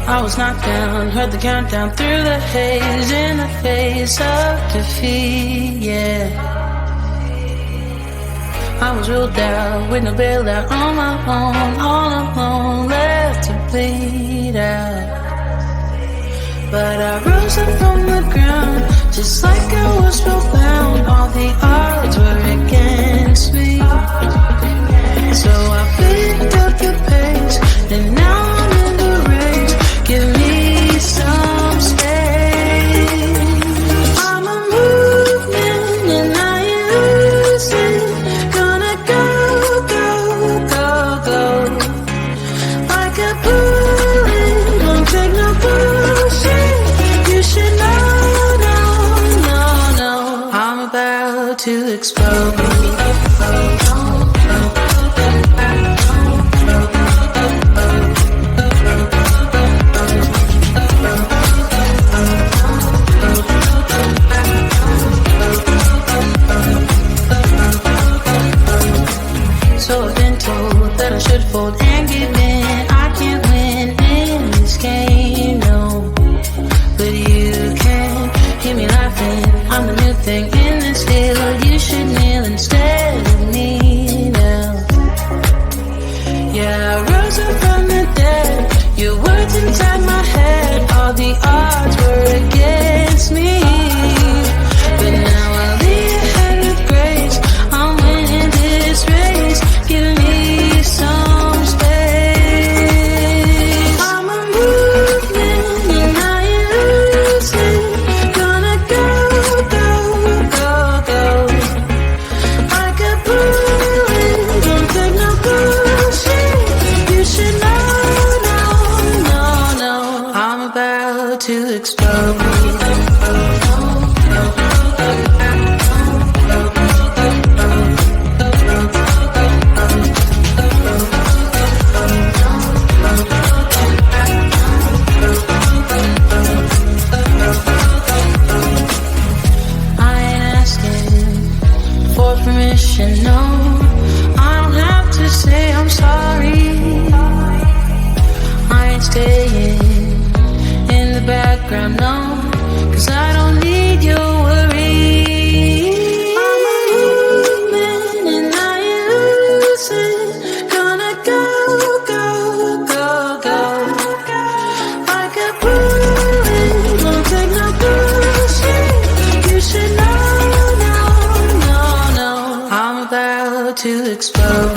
I was knocked down, heard the countdown through the haze, in the face of defeat, yeah. I was ruled out, with no bailout, on my own, all alone, left to bleed out. But I rose up from the ground, just like I was spellbound. All the odds were against me, so I picked up the pace, and now I'm in the race. Give me some space. I'm a movement and I ain't losing. Gonna go, go, go, go. Like a bullet, don't take no bullshit. You should know, no, no, no. I'm about to explode. So I've been told that I should fold and give in. I can't win in this game, no. But you can hear me laughing. I'm the new thing in this field. You should kneel instead of me now. Yeah, I rose up from the dead. Your words inside my head. All the odds were against me, but now I'll lead ahead with grace. I'm winning this race. Give me some space. I'm a movement and I ain't losing. Gonna go, go, go, go. Like a bullet, don't take no bullshit. You should know, no, no, no. I'm about to explode. No, I don't have to say I'm sorry. I ain't staying in the background, no, 'cause I don't need your worry. I'm a movement and I ain't losing. Gonna go, go, go, go. Like a bullet, don't take no bullshit. You should know. I'm about to explode.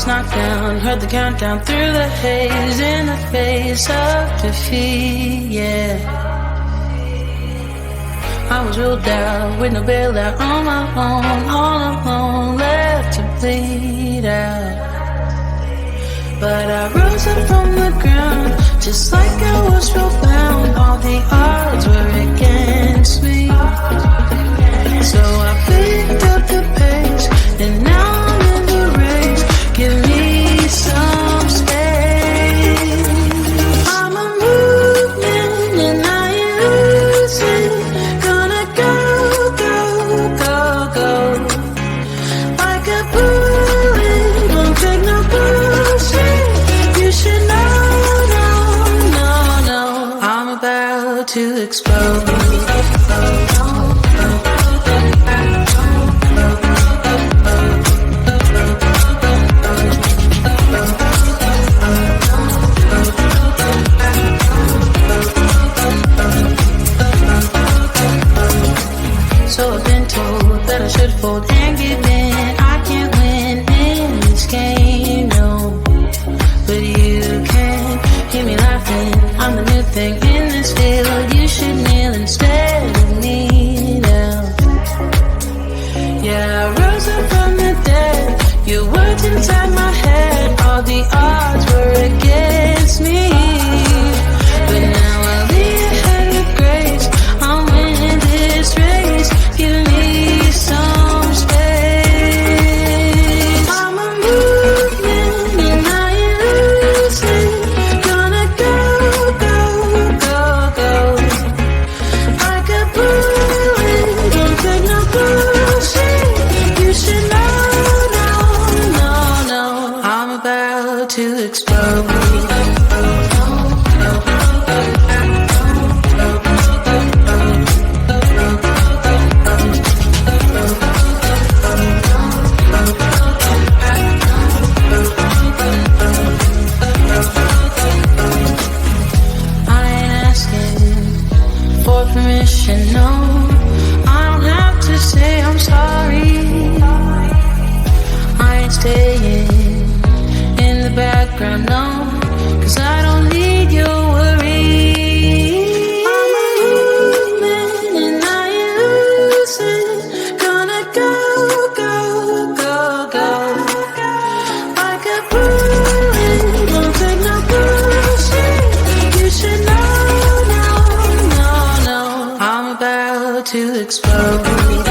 knocked down, heard the countdown through the haze, in the face of defeat, yeah. I was ruled out with no bailout, on my own, all alone, left to bleed out. But I rose up from the ground, just like I was spellbound. All the odds were against me, so I picked up the pace, and now I'm in the race. Give me some space. I'm a movement and I ain't losing. Gonna go, go, go, go. Like a bullet, won't take no bullshit. You should know, no, no, no. I'm about to explode. So I've been told that I should fold and give in. I can't win in this game, no. But you can hear me laughing. I'm the new thing in this field. You should kneel instead of me now. Yeah, I rose up from the dead. Your words inside my head. All the odds were against me, but now I'll be ahead with grace. I'm winning this race. Give me some space. I'm a movement and I ain't losing. Gonna go, go, go, go. Like a bullet, don't take no bullshit. You should know, no, no, no. I'm about to explode. Permission, no, I don't have to say I'm sorry. I ain't staying in the background, no, 'cause I don't need your worry. I'm a movement and I ain't losing. Gonna go, go, go, go. Like a bullet, don't take no bullshit. You should know, no, no, no. I'm about to explode.